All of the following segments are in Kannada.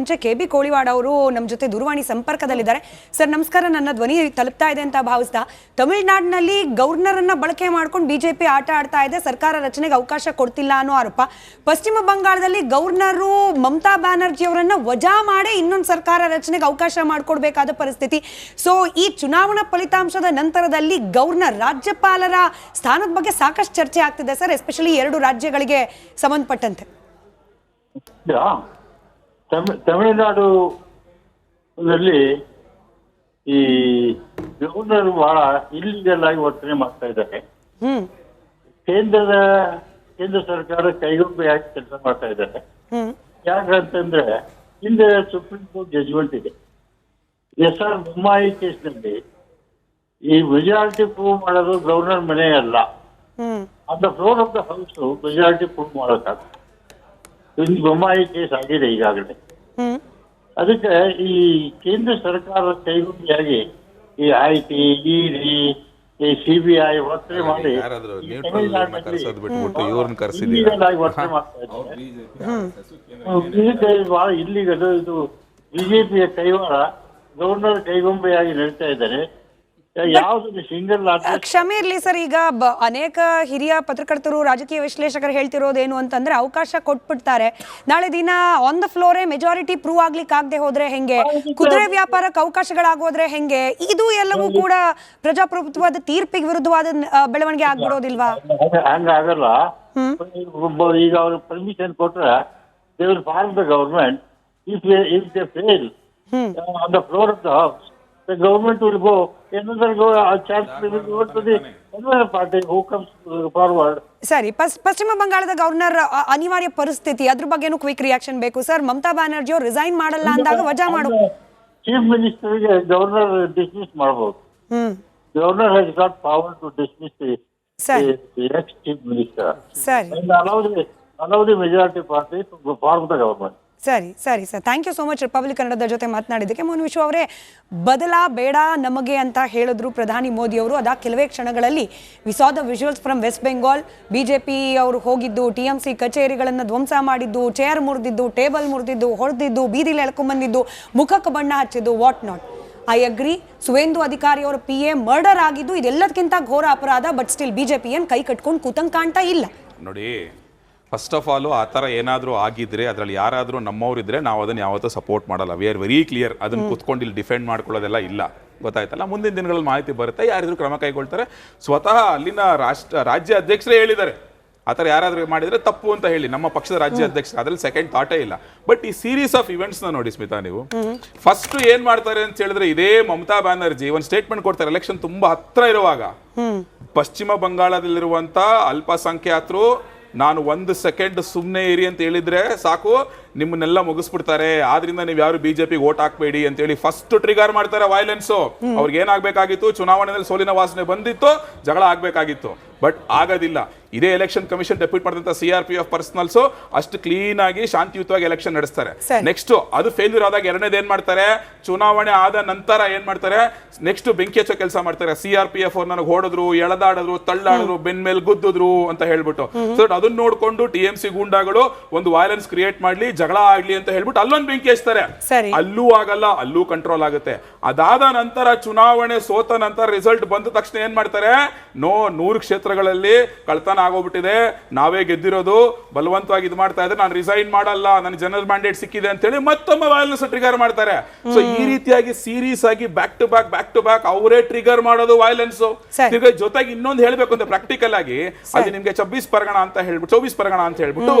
ಮುಂಚೆ KB ಕೋಳಿವಾಡ ಅವರು ನಮ್ಮ ಜೊತೆ ದೂರವಾಣಿ ಸಂಪರ್ಕದಲ್ಲಿದ್ದಾರೆ. ಸರ್ ನಮಸ್ಕಾರ, ನನ್ನ ಧ್ವನಿ ತಲುಪ್ತಾ ಇದೆ ಅಂತ ಭಾವಿಸ್ತಾ. ತಮಿಳುನಾಡಿನಲ್ಲಿ ಗವರ್ನರ್ ಅನ್ನ ಬಳಕೆ ಮಾಡ್ಕೊಂಡು ಬಿಜೆಪಿ ಆಟ ಆಡ್ತಾ ಇದೆ, ಸರ್ಕಾರ ರಚನೆಗೆ ಅವಕಾಶ ಕೊಡ್ತಿಲ್ಲ ಅನ್ನೋ ಆರೋಪ. ಪಶ್ಚಿಮ ಬಂಗಾಳದಲ್ಲಿ ಗವರ್ನರು ಮಮತಾ ಬ್ಯಾನರ್ಜಿ ಅವರನ್ನ ವಜಾ ಮಾಡಿ ಇನ್ನೊಂದು ಸರ್ಕಾರ ರಚನೆಗೆ ಅವಕಾಶ ಮಾಡಿಕೊಡ್ಬೇಕಾದ ಪರಿಸ್ಥಿತಿ. ಸೊ ಈ ಚುನಾವಣಾ ಫಲಿತಾಂಶದ ನಂತರದಲ್ಲಿ ಗವರ್ನರ್ ರಾಜ್ಯಪಾಲರ ಸ್ಥಾನದ ಬಗ್ಗೆ ಸಾಕಷ್ಟು ಚರ್ಚೆ ಆಗ್ತಿದೆ ಸರ್, ಎಸ್ಪೆಷಲಿ 2 ರಾಜ್ಯಗಳಿಗೆ ಸಂಬಂಧಪಟ್ಟಂತೆ. ತಮಿಳುನಾಡುನಲ್ಲಿ ಈ ಗವರ್ನರ್ ಬಹಳ ಇಲ್ಲಿಗಲ್ ಆಗಿ ವರ್ತನೆ ಮಾಡ್ತಾ ಇದ್ದಾರೆ. ಕೇಂದ್ರ ಸರ್ಕಾರ ಕೈಗೊಂಬೆ ಹಾಕಿ ಕೆಲಸ ಮಾಡ್ತಾ ಇದ್ದಾರೆ. ಯಾಕಂತಂದ್ರೆ ಹಿಂದೆ ಸುಪ್ರೀಂ ಕೋರ್ಟ್ ಜಜ್ಮೆಂಟ್ ಇದೆ. SR ಬೊಮ್ಮಾಯಿ ಕೇಸ್ನಲ್ಲಿ ಈ ಮೆಜಾರಿಟಿ ಪ್ರೂವ್ ಮಾಡೋದು ಗವರ್ನರ್ ಮನೆ ಅಲ್ಲ, on the floor of the house majority prove ಮಾಡೋಕ್ಕಾಗ್ತದೆ. ಬೊಮ್ಮಾಯಿ ಕೇಸ್ ಆಗಿದೆ ಈಗಾಗಲೇ. ಅದಕ್ಕೆ ಈ ಕೇಂದ್ರ ಸರ್ಕಾರ ಕೈಗೊಂಡಿಯಾಗಿ ಈ IT, ED, CBI ವರ್ತನೆ ಮಾಡಿ ವರ್ತನೆ ಮಾಡ್ತಾ ಇದ್ದಾರೆ. ಬಹಳ ಇಲ್ಲಿಗದು ಇದು ಬಿಜೆಪಿಯ ಕೈವಾಡ, ಗವರ್ನರ್ ಕೈಗೊಂಬೆಯಾಗಿ ನಡೀತಾ ಇದ್ದಾರೆ. ಕ್ಷಮೆ ಇರ್ಲಿ ಸರ್, ಈಗ ಅನೇಕ ಹಿರಿಯ ಪತ್ರಕರ್ತರು, ರಾಜಕೀಯ ವಿಶ್ಲೇಷಕರು ಹೇಳ್ತಿರೋದೇನು ಅಂತಂದ್ರೆ ಅವಕಾಶ ಕೊಟ್ಬಿಡ್ತಾರೆ, ನಾಳೆ ದಿನ ಆನ್ ದ ಫ್ಲೋರೇ ಮೆಜಾರಿಟಿ ಪ್ರೂವ್ ಆಗ್ಲಿಕ್ಕೆ ಆಗದೆ ಹೋದ್ರೆ ಹೆಂಗೆ, ಕುದುರೆ ವ್ಯಾಪಾರಕ್ಕೆ ಅವಕಾಶಗಳಾಗೋದ್ರೆ ಹೆಂಗೆ, ಇದು ಎಲ್ಲವೂ ಕೂಡ ಪ್ರಜಾಪ್ರಭುತ್ವದ ತೀರ್ಪಿಗೆ ವಿರುದ್ಧವಾದ ಬೆಳವಣಿಗೆ ಆಗ್ಬಿಡೋದಿಲ್ವಾ? ಹಂಗಾಗಲ್ಲ. ಈಗ ಅವ್ರು ಪರ್ಮಿಷನ್ ಕೊಟ್ರೆ they will form the government. If they fail on the floor of the house, the government will go, another chance will go to the another party who comes forward. ಸರಿ, ಪಶ್ಚಿಮ ಬಂಗಾಳದ ಗವರ್ನರ್ ಅನಿವಾರ್ಯ ಪರಿಸ್ಥಿತಿ, ಅದ್ರ ಬಗ್ಗೆನೂ ಕ್ವಿಕ್ ರಿಯಾಕ್ಷನ್ ಬೇಕು ಸರ್. ಮಮತಾ ಬ್ಯಾನರ್ಜಿ ಅವರು ರಿಸೈನ್ ಮಾಡಲ್ಲ ಅಂದಾಗ ವಜಾ ಮಾಡು. ಚೀಫ್ ಮಿನಿಸ್ಟರ್ಗೆ ಗವರ್ನರ್ ಡಿಸ್ಮಿಸ್ ಮಾಡಬಹುದು. Governor has got power to dismiss the ex chief minister and allow the majority party to form the government. ಸರಿ ಸರಿ sir, thank you so much. Republic ಕನ್ನಡದ ಜೊತೆ ಮಾತನಾಡಿದ್ದಕ್ಕೆ. ಮೋಹನ್ ವಿಶ್ವ ಅವರೇ, ಬದಲಾ ಬೇಡ ನಮಗೆ ಅಂತ ಹೇಳಿದ್ರು ಪ್ರಧಾನಿ ಮೋದಿ ಅವರು. ಅದ ಕೆಲವೇ ಕ್ಷಣಗಳಲ್ಲಿ we saw the visuals from West Bengal. BJP ಅವರು ಹೋಗಿದ್ದು, TMC ಕಚೇರಿಗಳನ್ನು ಧ್ವಂಸ ಮಾಡಿದ್ದು, ಚೇರ್ ಮುರಿದಿದ್ದು, ಟೇಬಲ್ ಮುರಿದಿದ್ದು, ಹೊಡೆದಿದ್ದು, ಬೀದಿಲಿ ಎಳ್ಕೊಂಡ್ಬಂದಿದ್ದು, ಮುಖಕ್ಕೆ ಬಣ್ಣ ಹಚ್ಚಿದ್ದು, what not. I agree, Suvendu ಅಧಿಕಾರಿ ಅವರ PA ಮರ್ಡರ್ ಆಗಿದ್ದು ಇದೆಲ್ಲದಕ್ಕಿಂತ ಘೋರ ಅಪರಾಧ. ಬಟ್ ಸ್ಟಿಲ್ ಬಿಜೆಪಿ ಏನು ಕೈ ಕಟ್ಕೊಂಡು ಕೂತಂಗೆ ಕಾಣ್ತಾ ಇಲ್ಲ ನೋಡಿ. ಫಸ್ಟ್ ಆಫ್ ಆಲ್ ಆ ಥರ ಏನಾದರೂ ಆಗಿದ್ರೆ, ಅದರಲ್ಲಿ ಯಾರಾದರೂ ನಮ್ಮವರಿದ್ರೆ ನಾವು ಅದನ್ನು ಯಾವತ್ತೂ ಸಪೋರ್ಟ್ ಮಾಡಲ್ಲ. We are very clear. ಅದನ್ನು ಕುತ್ಕೊಂಡು ಇಲ್ಲಿ ಡಿಫೆಂಡ್ ಮಾಡ್ಕೊಳ್ಳೋದೆಲ್ಲ ಇಲ್ಲ, ಗೊತ್ತಾಯ್ತಲ್ಲ. ಮುಂದಿನ ದಿನಗಳಲ್ಲಿ ಮಾಹಿತಿ ಬರುತ್ತೆ, ಯಾರಿದ್ರು ಕ್ರಮ ಕೈಗೊಳ್ತಾರೆ. ಸ್ವತಃ ಅಲ್ಲಿನ ರಾಜ್ಯ ಅಧ್ಯಕ್ಷರೇ ಹೇಳಿದ್ದಾರೆ, ಆ ಥರ ಯಾರಾದರೂ ಮಾಡಿದರೆ ತಪ್ಪು ಅಂತ ಹೇಳಿ, ನಮ್ಮ ಪಕ್ಷದ ರಾಜ್ಯ ಅಧ್ಯಕ್ಷರು. ಅದ್ರಲ್ಲಿ ಸೆಕೆಂಡ್ ಥಾಟೇ ಇಲ್ಲ. ಬಟ್ ಈ ಸೀರೀಸ್ ಆಫ್ ಇವೆಂಟ್ಸ್ನ ನೋಡಿ ಸ್ಮಿತಾ, ನೀವು ಫಸ್ಟ್ ಏನು ಮಾಡ್ತಾರೆ ಅಂತ ಹೇಳಿದ್ರೆ, ಇದೇ ಮಮತಾ ಬ್ಯಾನರ್ಜಿ ಒಂದು ಸ್ಟೇಟ್ಮೆಂಟ್ ಕೊಡ್ತಾರೆ ಎಲೆಕ್ಷನ್ ತುಂಬ ಹತ್ರ ಇರುವಾಗ. ಪಶ್ಚಿಮ ಬಂಗಾಳದಲ್ಲಿರುವಂಥ ಅಲ್ಪಸಂಖ್ಯಾತರು ನಾನು 1 ಸೆಕೆಂಡ್ ಸುಮ್ಮನೆ ಇರಿ ಅಂತ ಹೇಳಿದ್ರೆ ಸಾಕು, ನಿಮ್ಮನ್ನೆಲ್ಲ ಮುಗಿಸ್ಬಿಡ್ತಾರೆ, ಆದ್ರಿಂದ ನೀವು ಯಾರು ಬಿಜೆಪಿಗೆ ವೋಟ್ ಹಾಕ್ಬೇಡಿ ಅಂತ ಹೇಳಿ ಫಸ್ಟ್ ಟ್ರಿಗರ್ ಮಾಡ್ತಾರೆ ವೈಲೆನ್ಸು. ಅವ್ರಿಗೆ ಏನಾಗಬೇಕಾಗಿತ್ತು, ಚುನಾವಣೆಯಲ್ಲಿ ಸೋಲಿನ ವಾಸನೆ ಬಂದಿತ್ತು, ಜಗಳ ಆಗಬೇಕಾಗಿತ್ತು. ಬಟ್ ಆಗೋದಿಲ್ಲ. ಇದೇ ಎಲೆಕ್ಷನ್ ಕಮಿಷನ್ ಡೆಪ್ಯೂಟ್ ಮಾಡಿದಂಥ CRPF ಪರ್ಸನಲ್ಸ್ ಅಷ್ಟು ಕ್ಲೀನ್ ಆಗಿ ಶಾಂತಿಯುತವಾಗಿ ಎಲೆಕ್ಷನ್ ನಡೆಸ್ತಾರೆ. ನೆಕ್ಸ್ಟ್ ಅದು ಫೇಲ್ಯೂರ್ ಆದಾಗ ಎರಡನೇದು ಏನ್ ಮಾಡ್ತಾರೆ, ಚುನಾವಣೆ ಆದ ನಂತರ ಏನ್ ಮಾಡ್ತಾರೆ, ನೆಕ್ಸ್ಟ್ ಬೆಂಕಿ ಹಚ್ಚೋ ಕೆಲಸ ಮಾಡ್ತಾರೆ. CRPF ಅವ್ರು ನನಗೆ ಹೊಡೆದ್ರು, ಎಳೆದಾಡಿದ್ರು, ತಳ್ಳಾಡಿದ್ರು, ಬೆನ್ ಮೇಲೆ ಗುದ್ದಿದ್ರು ಅಂತ ಹೇಳ್ಬಿಟ್ಟು. ಸೊ ಅದನ್ನ ನೋಡ್ಕೊಂಡು TMC ಗೂಂಡಾಗಳು ಒಂದು ವೈಲೆನ್ಸ್ ಕ್ರಿಯೇಟ್ ಮಾಡ್ಲಿ, ಜಗಳ ಆಗ್ಲಿ ಅಂತ ಹೇಳ್ಬಿಟ್ಟು ಅಲ್ಲೊಂದು ಬೆಂಕಿ ಹಚ್ತಾರೆ. ಅಲ್ಲೂ ಆಗಲ್ಲ, ಅಲ್ಲೂ ಕಂಟ್ರೋಲ್ ಆಗುತ್ತೆ. ಅದಾದ ನಂತರ ಚುನಾವಣೆ ಸೋತ ನಂತರ ರಿಸಲ್ಟ್ ಬಂದ ತಕ್ಷಣ ಏನ್ ಮಾಡ್ತಾರೆ, 100 ಕ್ಷೇತ್ರಗಳಲ್ಲಿ ಕಳ್ತನ ಆಗೋಗ್ಬಿಟ್ಟಿದೆ, ನಾವೇ ಗೆದ್ದಿರೋದು, ಬಲವಂತವಾಗಿ ಇದು ಮಾಡ್ತಾ ಇದ್ರೆ, ನಾನು ರಿಸೈನ್ ಮಾಡಲ್ಲ, ನನಗೆ ಜನರಲ್ ಮ್ಯಾಂಡೇಟ್ ಸಿಕ್ಕಿದೆ ಅಂತ ಹೇಳಿ ಮತ್ತೊಮ್ಮೆ ವೈಲೆನ್ಸ್ ಟ್ರಿಗರ್ ಮಾಡ್ತಾರೆ. ಸೊ ಈ ರೀತಿಯಾಗಿ ಸೀರೀಸ್ ಆಗಿ ಬ್ಯಾಕ್ ಟು ಬ್ಯಾಕ್ ಅವರೇ ಟ್ರಿಗರ್ ಮಾಡೋದು ವೈಲೆನ್ಸ್. ಜೊತೆಗೆ ಇನ್ನೊಂದು ಹೇಳ್ಬೇಕು ಅಂದ್ರೆ ಪ್ರಾಕ್ಟಿಕಲ್ ಆಗಿ, ಅಲ್ಲಿ ನಿಮ್ಗೆ 24 ಪರಗಣ ಅಂತ ಹೇಳ್ಬಿಟ್ಟು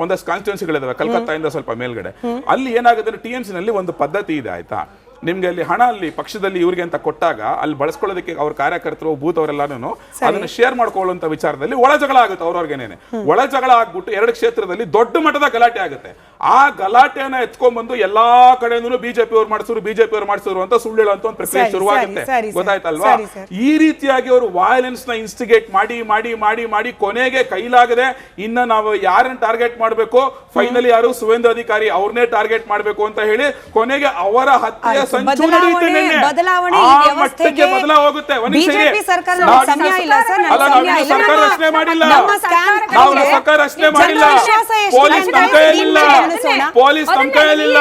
ಒಂದಷ್ಟು ಕಾನ್ಸ್ಟಿಟ್ಯೂನ್ಸಿಗಳಿದಾವೆ ಕಲ್ಕತ್ತಾ ಇಂದ ಸ್ವಲ್ಪ ಮೇಲ್ಗಡೆ. ಅಲ್ಲಿ ಏನಾಗುತ್ತೆ, TMC ನಲ್ಲಿ ಒಂದು ಪದ್ಧತಿ ಇದೆ, ಆಯ್ತಾ. ನಿಮ್ಗೆ ಅಲ್ಲಿ ಹಣ ಅಲ್ಲಿ ಪಕ್ಷದಲ್ಲಿ ಇವ್ರಿಗೆ ಅಂತ ಕೊಟ್ಟಾಗ ಅಲ್ಲಿ ಬಳಸ್ಕೊಳ್ಳೋದಕ್ಕೆ ಅವ್ರ ಕಾರ್ಯಕರ್ತರು ಬೂತ್ ಅವರೆಲ್ಲಾನು ಅದನ್ನ ಶೇರ್ ಮಾಡ್ಕೊಳ್ಳುವಂತ ವಿಚಾರದಲ್ಲಿ ಒಳ ಜಗಳ ಆಗುತ್ತೆ. ಅವ್ರವ್ರಿಗೇನೆ ಒಳ ಜಗಳ ಆಗ್ಬಿಟ್ಟು 2 ಕ್ಷೇತ್ರದಲ್ಲಿ ದೊಡ್ಡ ಮಟ್ಟದ ಗಲಾಟೆ ಆಗುತ್ತೆ. ಆ ಗಲಾಟೆಯನ್ನ ಎತ್ಕೊಂಡ್ಬಂದು ಎಲ್ಲಾ ಕಡೆನೂ ಬಿಜೆಪಿ ಅವ್ರು ಮಾಡಿಸಿದ್ರು ಅಂತ ಸುಳ್ಳು ಹೇಳುವಂತ ಒಂದು ಪ್ರಕ್ರಿಯೆ ಶುರುವಾಗುತ್ತೆ, ಗೊತ್ತಾಯ್ತಲ್ವಾ. ಈ ರೀತಿಯಾಗಿ ಅವರು ವೈಲೆನ್ಸ್ ನ ಇನ್ಸ್ಟಿಗೇಟ್ ಮಾಡಿ ಕೊನೆಗೆ ಕೈಲಾಗದೆ ಇನ್ನ ನಾವು ಯಾರನ್ನ ಟಾರ್ಗೆಟ್ ಮಾಡಬೇಕು, ಫೈನಲಿ ಯಾರು ಸುವೇಂದು ಅಧಿಕಾರಿ ಅವ್ರನ್ನೇ ಟಾರ್ಗೆಟ್ ಮಾಡಬೇಕು ಅಂತ ಹೇಳಿ ಕೊನೆಗೆ ಅವರ ಹತ್ಯೆಯ ಸಂಚು ನಡೆಯುತ್ತೆ ನಿನ್ನೆ. ಬದಲಾವಣೆ ಆ ಮಟ್ಟಕ್ಕೆ ಬದಲಾಗುತ್ತೆ. ಬಿಜೆಪಿ ಸರ್ಕಾರ ಸಮಯ ಇಲ್ಲ ಸರ್, ಅಲ್ಲ, ನಾವು ಸರ್ಕಾರ ರಚನೆ ಮಾಡಿಲ್ಲ, ನಾವು ಸರ್ಕಾರ ರಚನೆ ಮಾಡಿಲ್ಲ. ಪೊಲೀಸ್ ನಮ್ಮ ಕೈಯಲ್ಲಿಲ್ಲ, ಪೊಲೀಸ್ ನಮ್ಮ ಕೈಯಲ್ಲಿಲ್ಲ.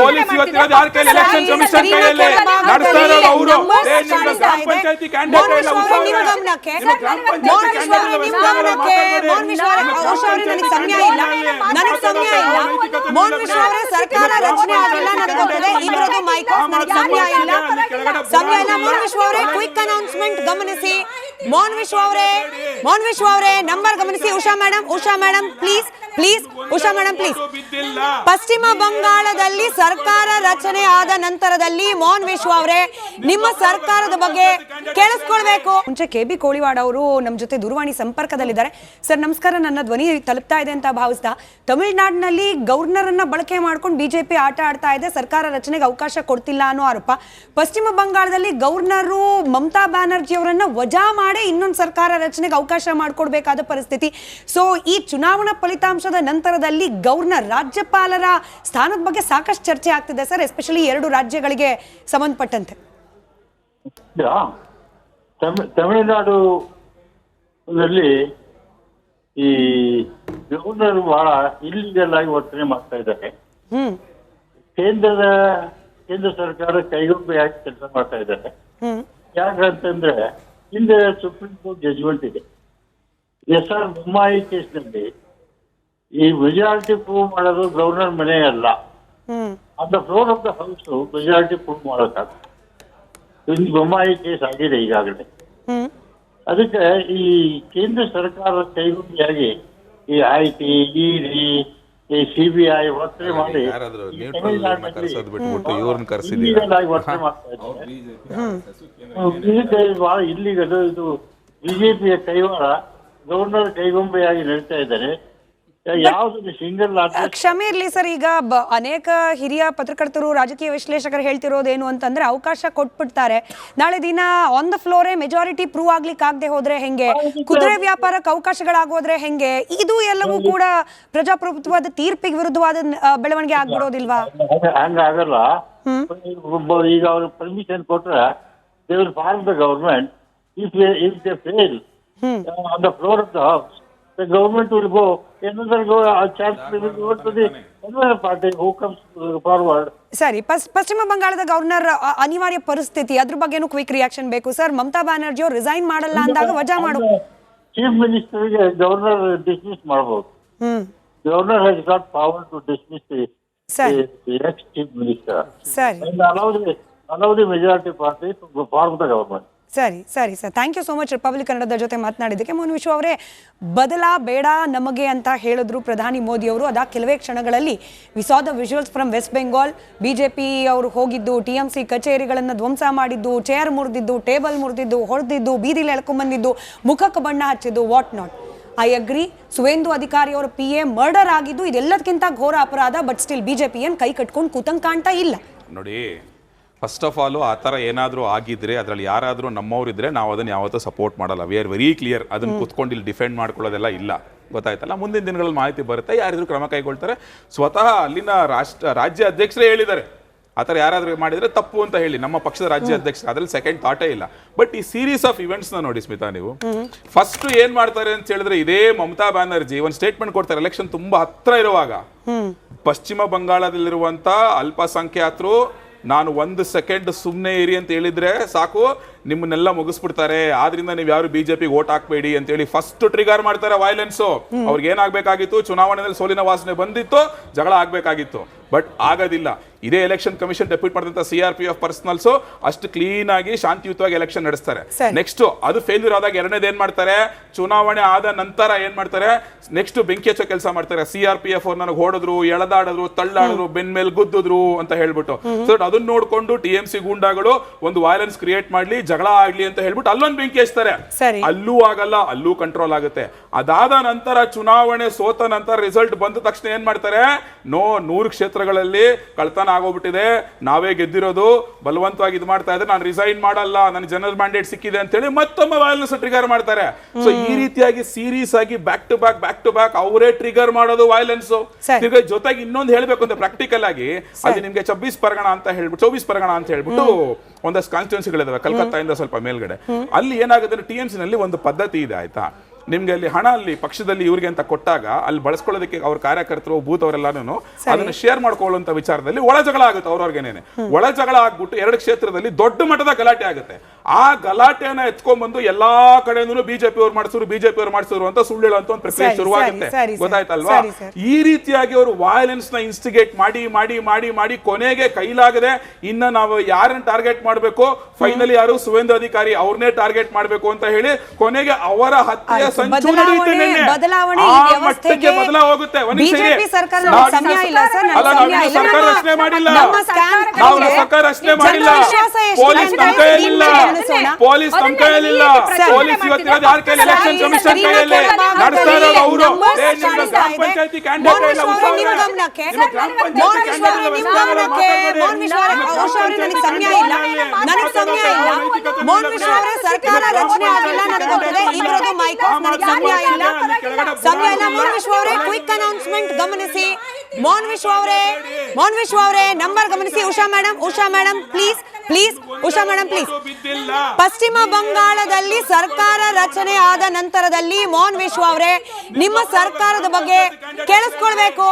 ಪೊಲೀಸ್ ಇವತ್ತಿರೋದು ಯಾರ ಕೈಯಲ್ಲಿ? ಎಲೆಕ್ಷನ್ ಕಮಿಷನ್ ಕೈಯಲ್ಲಿ ನಡೆಸ್ತಾ ಇರೋದು ಅವರು. ಗ್ರಾಮ ಪಂಚಾಯತಿ ಕ್ಯಾಂಡಿಡೇಟ್ ಇಲ್ಲ, ಸರ್ಕಾರ ರಚನೆ ಆಗಿಲ್ಲ, ನನಗೆ ಗೊತ್ತಿದೆ. ಇಬ್ಬರದು ಮೈಕ್ ಆಫ್, ನನಗೆ ಸಮಯ ಇಲ್ಲ, ಸಮಯ ಇಲ್ಲ. ಮೋಹನ್ ವಿಶ್ವ ಅವರೇ, ಕ್ವಿಕ್ ಅನೌನ್ಸ್ಮೆಂಟ್ ಗಮನಿಸಿ. ಮೋಹನ್ ವಿಶ್ವ ಅವರೇ ನಂಬರ್ ಗಮನಿಸಿ. Usha madam please, Usha madam please. ಪಶ್ಚಿಮ ಬಂಗಾಳದಲ್ಲಿ ಸರ್ಕಾರ ರಚನೆ ಆದ ನಂತರದಲ್ಲಿ ಮೋಹನ್ ವಿಶ್ವ ಅವರೇ ನಿಮ್ಮ ಸರ್ಕಾರದ ಬಗ್ಗೆ ಕೇಳಿಸ್ಕೊಳ್ಬೇಕು. ಮುಂಚೆ KB ಕೋಳಿವಾಡ ಅವರು ನಮ್ಮ ಜೊತೆ ದೂರವಾಣಿ ಸಂಪರ್ಕದಲ್ಲಿದ್ದಾರೆ. ಸರ್ ನಮಸ್ಕಾರ, ನನ್ನ ಧ್ವನಿ ತಲುಪ್ತಾ ಇದೆ ಅಂತ ಭಾವಿಸ್ತಾ. ತಮಿಳುನಾಡಿನಲ್ಲಿ ಗವರ್ನರ್ ಅನ್ನ ಬಳಕೆ ಮಾಡ್ಕೊಂಡು ಬಿಜೆಪಿ ಆಟ ಆಡ್ತಾ ಇದೆ, ಸರ್ಕಾರ ರಚನೆಗೆ ಅವಕಾಶ ಕೊಡ್ತಿಲ್ಲ ಅನ್ನೋ ಆರೋಪ. ಪಶ್ಚಿಮ ಬಂಗಾಳದಲ್ಲಿ ಗವರ್ನರು ಮಮತಾ ಬ್ಯಾನರ್ಜಿ ಅವರನ್ನ ವಜಾ ಮಾಡಿ ಇನ್ನೊಂದು ಸರ್ಕಾರ ರಚನೆಗೆ ಅವಕಾಶ ಮಾಡಿಕೊಡ್ಬೇಕಾದ ಪರಿಸ್ಥಿತಿ. ಸೊ ಈ ಚುನಾವಣಾ ಫಲಿತಾಂಶದ ನಂತರದಲ್ಲಿ ಗವರ್ನರ್, ರಾಜ್ಯಪಾಲರ ಸ್ಥಾನದ ಬಗ್ಗೆ ಸಾಕಷ್ಟು ಚರ್ಚೆ ಆಗ್ತಿದೆ ಸರ್, ಎಸ್ಪೆಷಲಿ 2 ರಾಜ್ಯಗಳಿಗೆ ಸಂಬಂಧಪಟ್ಟಂತೆ. ತಮಿಳುನಾಡುನಲ್ಲಿ ಈ ಗವರ್ನರ್ ಬಹಳ ಇಲ್ಲಿಗಲ್ ಆಗಿ ವರ್ತನೆ ಮಾಡ್ತಾ ಇದ್ದಾರೆ. ಕೇಂದ್ರ ಸರ್ಕಾರ ಕೈಗೊಂಬೆಯಾಗಿ ಕೆಲಸ ಮಾಡ್ತಾ ಇದ್ದಾರೆ. ಯಾಕಂತಂದ್ರೆ ಹಿಂದೆ ಸುಪ್ರೀಂ ಕೋರ್ಟ್ ಜಜ್ಮೆಂಟ್ ಇದೆ. SR ಬೊಮ್ಮಾಯಿ ಕೇಸ್ನಲ್ಲಿ ಈ ಮೆಜಾರಿಟಿ ಪ್ರೂವ್ ಮಾಡೋದು ಗವರ್ನರ್ ಮನೆ ಅಲ್ಲ, on the floor of the house majority prove ಮಾಡೋಕ್ಕಾಗ. ಬೊಮ್ಮಾಯಿ ಕೇಸ್ ಆಗಿದೆ ಈಗಾಗಲೇ. ಅದಕ್ಕೆ ಈ ಕೇಂದ್ರ ಸರ್ಕಾರ ಕೈಗೊಂಬೆಯಾಗಿ ಈ IT, ED, CBI ವರ್ತನೆ ಮಾಡಿ ವರ್ತನೆ ಮಾಡ್ತಾ ಇದ್ದಾರೆ. ಬಹಳ ಇಲ್ಲಿಗದು ಇದು ಬಿಜೆಪಿಯ ಕೈವಾಡ, ಗವರ್ನರ್ ಕೈಗೊಂಬೆಯಾಗಿ ನಡೀತಾ ಇದ್ದಾರೆ. ಯಾವ್ದು ಸಿಂಗಲ್ ಕ್ಷಮೆ ಇರ್ಲಿ ಸರ್, ಈಗ ಅನೇಕ ಹಿರಿಯ ಪತ್ರಕರ್ತರು, ರಾಜಕೀಯ ವಿಶ್ಲೇಷಕರು ಹೇಳ್ತಿರೋದೇನು ಅಂತಂದ್ರೆ ಅವಕಾಶ ಕೊಟ್ಬಿಡ್ತಾರೆ, ನಾಳೆ ದಿನ ಆನ್ ದ ಫ್ಲೋರೇ ಮೆಜಾರಿಟಿ ಪ್ರೂವ್ ಆಗ್ಲಿಕ್ಕೆ ಆಗದೆ ಹೋದ್ರೆ ಹೆಂಗೆ, ಕುದುರೆ ವ್ಯಾಪಾರಕ್ಕೆ ಅವಕಾಶಗಳಾಗೋದ್ರೆ ಹೆಂಗೆ, ಇದು ಎಲ್ಲವೂ ಕೂಡ ಪ್ರಜಾಪ್ರಭುತ್ವದ ತೀರ್ಪಿಗೆ ವಿರುದ್ಧವಾದ ಬೆಳವಣಿಗೆ ಆಗ್ಬಿಡೋದಿಲ್ವಾ? ಹಂಗಾಗಲ್ಲ. ಈಗ ಅವ್ರು ಪರ್ಮಿಷನ್ ಕೊಟ್ರೆ they will form the government. If they fail on the floor of the house, the government will go, another go, a chance will go to the another party who comes forward. ಸರಿ, ಪಶ್ಚಿಮ ಬಂಗಾಳದ ಗವರ್ನರ್ ಅನಿವಾರ್ಯ ಪರಿಸ್ಥಿತಿ, ಅದ್ರ ಬಗ್ಗೆನೂ ಕ್ವಿಕ್ ರಿಯಾಕ್ಷನ್ ಬೇಕು ಸರ್. ಮಮತಾ ಬ್ಯಾನರ್ಜಿ ಅವರು ರಿಸೈನ್ ಮಾಡಲ್ಲ ಅಂದಾಗ ವಜಾ ಮಾಡು. ಚೀಫ್ ಮಿನಿಸ್ಟರ್ಗೆ ಗವರ್ನರ್ ಡಿಸ್ಮಿಸ್ ಮಾಡಬಹುದು. Governor has got power to dismiss the ex chief minister and allow the majority party to form the government. ಸರಿ sir, thank you so much. Republic ಕನ್ನಡದ ಜೊತೆ ಮಾತನಾಡಿದ್ದಕ್ಕೆ. ಮೋಹನ್ ವಿಶ್ವ ಅವರೇ, ಬದಲಾ ಬೇಡ ನಮಗೆ ಅಂತ ಹೇಳಿದ್ರು ಪ್ರಧಾನಿ ಮೋದಿ ಅವರು. ಅದ ಕೆಲವೇ ಕ್ಷಣಗಳಲ್ಲಿ we saw the visuals from West Bengal. BJP ಅವರು ಹೋಗಿದ್ದು, TMC ಕಚೇರಿಗಳನ್ನು ಧ್ವಂಸ ಮಾಡಿದ್ದು, ಚೇರ್ ಮುರಿದಿದ್ದು, ಟೇಬಲ್ ಮುರಿದಿದ್ದು, ಹೊಡೆದಿದ್ದು, ಬೀದಿಲಿ ಎಳ್ಕೊಂಡ್ಬಂದಿದ್ದು, ಮುಖಕ್ಕೆ ಬಣ್ಣ ಹಚ್ಚಿದ್ದು, what not. I agree, Suvendu ಅಧಿಕಾರಿ ಅವರ PA ಮರ್ಡರ್ ಆಗಿದ್ದು ಇದೆಲ್ಲದಕ್ಕಿಂತ ಘೋರ ಅಪರಾಧ. ಬಟ್ ಸ್ಟಿಲ್ ಬಿಜೆಪಿ ಏನು ಕೈ ಕಟ್ಕೊಂಡು ಕೂತಂಗ್ ಕಾಣ್ತಾ ಇಲ್ಲ ನೋಡಿ. ಫಸ್ಟ್ ಆಫ್ ಆಲ್ ಆ ಥರ ಏನಾದರೂ ಆಗಿದ್ರೆ, ಅದರಲ್ಲಿ ಯಾರಾದರೂ ನಮ್ಮವರಿದ್ರೆ ನಾವು ಅದನ್ನು ಯಾವತ್ತೂ ಸಪೋರ್ಟ್ ಮಾಡಲ್ಲ. We are very clear. ಅದನ್ನು ಕುತ್ಕೊಂಡು ಇಲ್ಲಿ ಡಿಫೆಂಡ್ ಮಾಡ್ಕೊಳ್ಳೋದೆಲ್ಲ ಇಲ್ಲ, ಗೊತ್ತಾಯ್ತಲ್ಲ. ಮುಂದಿನ ದಿನಗಳಲ್ಲಿ ಮಾಹಿತಿ ಬರುತ್ತೆ, ಯಾರಿದ್ರು ಕ್ರಮ ಕೈಗೊಳ್ತಾರೆ. ಸ್ವತಃ ಅಲ್ಲಿನ ರಾಜ್ಯ ಅಧ್ಯಕ್ಷರೇ ಹೇಳಿದ್ದಾರೆ, ಆ ಥರ ಯಾರಾದರೂ ಮಾಡಿದರೆ ತಪ್ಪು ಅಂತ ಹೇಳಿ, ನಮ್ಮ ಪಕ್ಷದ ರಾಜ್ಯ ಅಧ್ಯಕ್ಷರು. ಅದ್ರಲ್ಲಿ ಸೆಕೆಂಡ್ ಥಾಟೇ ಇಲ್ಲ. ಬಟ್ ಈ ಸೀರೀಸ್ ಆಫ್ ಇವೆಂಟ್ಸ್ನ ನೋಡಿ ಸ್ಮಿತಾ, ನೀವು ಫಸ್ಟ್ ಏನು ಮಾಡ್ತಾರೆ ಅಂತ ಹೇಳಿದ್ರೆ, ಇದೇ ಮಮತಾ ಬ್ಯಾನರ್ಜಿ ಒಂದು ಸ್ಟೇಟ್ಮೆಂಟ್ ಕೊಡ್ತಾರೆ ಎಲೆಕ್ಷನ್ ತುಂಬ ಹತ್ರ ಇರುವಾಗ. ಪಶ್ಚಿಮ ಬಂಗಾಳದಲ್ಲಿರುವಂಥ ಅಲ್ಪಸಂಖ್ಯಾತರು ನಾನು 1 ಸೆಕೆಂಡ್ ಸುಮ್ಮನೆ ಇರಿ ಅಂತ ಹೇಳಿದ್ರೆ ಸಾಕು, ನಿಮ್ಮನ್ನೆಲ್ಲ ಮುಗಿಸ್ಬಿಡ್ತಾರೆ, ಆದ್ರಿಂದ ನೀವು ಯಾರು ಬಿಜೆಪಿಗೆ ವೋಟ್ ಹಾಕ್ಬೇಡಿ ಅಂತ ಹೇಳಿ ಫಸ್ಟ್ ಟ್ರಿಗರ್ ಮಾಡ್ತಾರೆ ವೈಲೆನ್ಸು. ಅವ್ರಿಗೆ ಏನಾಗಬೇಕಾಗಿತ್ತು, ಚುನಾವಣೆಯಲ್ಲಿ ಸೋಲಿನ ವಾಸನೆ ಬಂದಿತ್ತು, ಜಗಳ ಆಗ್ಬೇಕಾಗಿತ್ತು. ಬಟ್ ಆಗೋದಿಲ್ಲ. ಇದೇ ಎಲೆಕ್ಷನ್ ಕಮಿಷನ್ ಡೆಪ್ಯೂಟ್ ಮಾಡಿದಂಥ CRPF ಪರ್ಸನಲ್ಸ್ ಅಷ್ಟು ಕ್ಲೀನ್ ಆಗಿ ಶಾಂತಿಯುತವಾಗಿ ಎಲೆಕ್ಷನ್ ನಡೆಸ್ತಾರೆ. ನೆಕ್ಸ್ಟ್ ಅದು ಫೇಲ್ಯೂರ್ ಆದಾಗ ಎರಡನೇದು ಏನ್ ಮಾಡ್ತಾರೆ, ಚುನಾವಣೆ ಆದ ನಂತರ ಏನ್ ಮಾಡ್ತಾರೆ, ನೆಕ್ಸ್ಟ್ ಬೆಂಕಿ ಹಚ್ಚೋ ಕೆಲಸ ಮಾಡ್ತಾರೆ. CRPF ಅವ್ರು ನನಗೆ ಹೊಡೆದ್ರು, ಎಳೆದಾಡಿದ್ರು, ತಳ್ಳಾಡಿದ್ರು, ಬೆನ್ ಮೇಲೆ ಗುದ್ದಿದ್ರು ಅಂತ ಹೇಳ್ಬಿಟ್ಟು. ಸೊ ಅದನ್ನ ನೋಡ್ಕೊಂಡು TMC ಗೂಂಡಾಗಳು ಒಂದು ವೈಲೆನ್ಸ್ ಕ್ರಿಯೇಟ್ ಮಾಡ್ಲಿ, ಜಗಳ ಆಗ್ಲಿ ಅಂತ ಹೇಳ್ಬಿಟ್ಟು ಅಲ್ಲೊಂದು ಬೆಂಕಿ ಹಚ್ತಾರೆ. ಅಲ್ಲೂ ಆಗಲ್ಲ, ಅಲ್ಲೂ ಕಂಟ್ರೋಲ್ ಆಗುತ್ತೆ. ಅದಾದ ನಂತರ ಚುನಾವಣೆ ಸೋತ ನಂತರ ರಿಸಲ್ಟ್ ಬಂದ ತಕ್ಷಣ ಏನ್ ಮಾಡ್ತಾರೆ, 100 ಕ್ಷೇತ್ರ ಕ್ಷೇತ್ರಗಳಲ್ಲಿ ಕಳ್ತನ ಆಗೋಗ್ಬಿಟ್ಟಿದೆ, ನಾವೇ ಗೆದ್ದಿರೋದು, ಬಲವಂತವಾಗಿ ಇದು ಮಾಡ್ತಾ ಇದ್ರೆ ನಾನು ರಿಸೈನ್ ಮಾಡಲ್ಲ, ನನ್ನ ಜನರಲ್ ಮ್ಯಾಂಡೇಟ್ ಸಿಕ್ಕಿದೆ ಅಂತ ಹೇಳಿ ಮತ್ತೊಮ್ಮೆ ವೈಲೆನ್ಸ್ ಟ್ರಿಗರ್ ಮಾಡ್ತಾರೆ. ಸೊ ಈ ರೀತಿಯಾಗಿ ಸೀರೀಸ್ ಆಗಿ ಬ್ಯಾಕ್ ಟು ಬ್ಯಾಕ್ ಅವರೇ ಟ್ರಿಗರ್ ಮಾಡೋದು ವೈಲೆನ್ಸ್. ಜೊತೆಗೆ ಇನ್ನೊಂದು ಹೇಳ್ಬೇಕು ಅಂದ್ರೆ ಪ್ರಾಕ್ಟಿಕಲ್ ಆಗಿ ಅಲ್ಲಿ ನಿಮ್ಗೆ 24 ಪರಗಣ ಅಂತ ಹೇಳ್ಬಿಟ್ಟು ಒಂದಷ್ಟು ಕಾನ್ಸ್ಟಿಟ್ಯೂನ್ಸಿಗಳಿದಾವೆ ಕಲ್ಕತ್ತಾದಿಂದ ಸ್ವಲ್ಪ ಮೇಲ್ಗಡೆ. ಅಲ್ಲಿ ಏನಾಗುತ್ತೆ TMC ನಲ್ಲಿ ಒಂದು ಪದ್ಧತಿ ಇದೆ ಆಯ್ತಾ, ನಿಮ್ಗೆ ಅಲ್ಲಿ ಹಣ ಅಲ್ಲಿ ಪಕ್ಷದಲ್ಲಿ ಇವ್ರಿಗೆ ಅಂತ ಕೊಟ್ಟಾಗ ಅಲ್ಲಿ ಬಳಸ್ಕೊಳ್ಳೋದಕ್ಕೆ ಅವ್ರ ಕಾರ್ಯಕರ್ತರು ಬೂತ್ ಅವರೆಲ್ಲಾನು ಅದನ್ನ ಶೇರ್ ಮಾಡ್ಕೊಳ್ಳುವಂತ ವಿಚಾರದಲ್ಲಿ ಒಳ ಜಗಳ ಆಗುತ್ತೆ. ಅವ್ರವ್ರಿಗೇನೆ ಒಳ ಜಗಳ ಆಗ್ಬಿಟ್ಟು 2 ಕ್ಷೇತ್ರದಲ್ಲಿ ದೊಡ್ಡ ಮಟ್ಟದ ಗಲಾಟೆ ಆಗುತ್ತೆ. ಆ ಗಲಾಟೆಯನ್ನ ಎತ್ಕೊಂಡ್ಬಂದು ಎಲ್ಲಾ ಕಡೆನೂ ಬಿಜೆಪಿ ಅವ್ರು ಮಾಡಿಸಿದ್ರು ಅಂತ ಸುಳ್ಳು ಹೇಳುವಂತ ಒಂದು ಪ್ರಕ್ರಿಯೆ ಶುರುವಾಗುತ್ತೆ. ಗೊತ್ತಾಯ್ತಲ್ವಾ? ಈ ರೀತಿಯಾಗಿ ಅವರು ವೈಲೆನ್ಸ್ ನ ಇನ್ಸ್ಟಿಗೇಟ್ ಮಾಡಿ ಕೊನೆಗೆ ಕೈಲಾಗದೆ ಇನ್ನ ನಾವು ಯಾರನ್ನ ಟಾರ್ಗೆಟ್ ಮಾಡಬೇಕು, ಫೈನಲಿ ಯಾರು ಸುವೇಂದ್ರ ಅಧಿಕಾರಿ ಅವ್ರನ್ನೇ ಟಾರ್ಗೆಟ್ ಮಾಡಬೇಕು ಅಂತ ಹೇಳಿ ಕೊನೆಗೆ ಅವರ ಹತ್ಯೆ ಸಂಚು ನಡೆಯುತ್ತೆ. ಬದಲಾಗುತ್ತೆ. ಸರ್ಕಾರ ರಚನೆ ಮಾಡಿಲ್ಲ, ನಾವು ಸರ್ಕಾರ ರಚನೆ ಮಾಡಿಲ್ಲ, ಪೊಲೀಸ್ ನಮ್ಮ ಕೈಯಲ್ಲಿಲ್ಲ, ಪೊಲೀಸ್ ನಮ್ಮ ಕೈಯಲ್ಲಿಲ್ಲ, ಪೊಲೀಸ್ ಇವತ್ತಿರೋದು ಯಾರ ಕೈಯಲ್ಲಿ? ಎಲೆಕ್ಷನ್ ಕಮಿಷನ್ ಕೈಯಲ್ಲಿ ನಡೆಸ್ತಾ ಇರೋದು ಅವರು. ಗ್ರಾಮ ಪಂಚಾಯತಿ ಕ್ಯಾಂಡಿಡೇಟ್ ಇಲ್ಲ, ಸರ್ಕಾರ ರಚನೆ ಆಗಿಲ್ಲ, ಕ್ವಿಕ್ ಅನೌನ್ಸ್ಮೆಂಟ್ ಗಮನಿಸಿ. ಮೋಹನ್ ವಿಶ್ವ ಅವರೇ ನಂಬರ್ ಗಮನಿಸಿ. Usha madam please Usha madam please. ಪಶ್ಚಿಮ ಬಂಗಾಳದಲ್ಲಿ ಸರ್ಕಾರ ರಚನೆ ಆದ ನಂತರದಲ್ಲಿ ಮೋಹನ್ ವಿಶ್ವ ಅವರೇ ನಿಮ್ಮ ಸರ್ಕಾರದ ಬಗ್ಗೆ ಕೇಳಿಸ್ಕೊಳ್ಬೇಕು.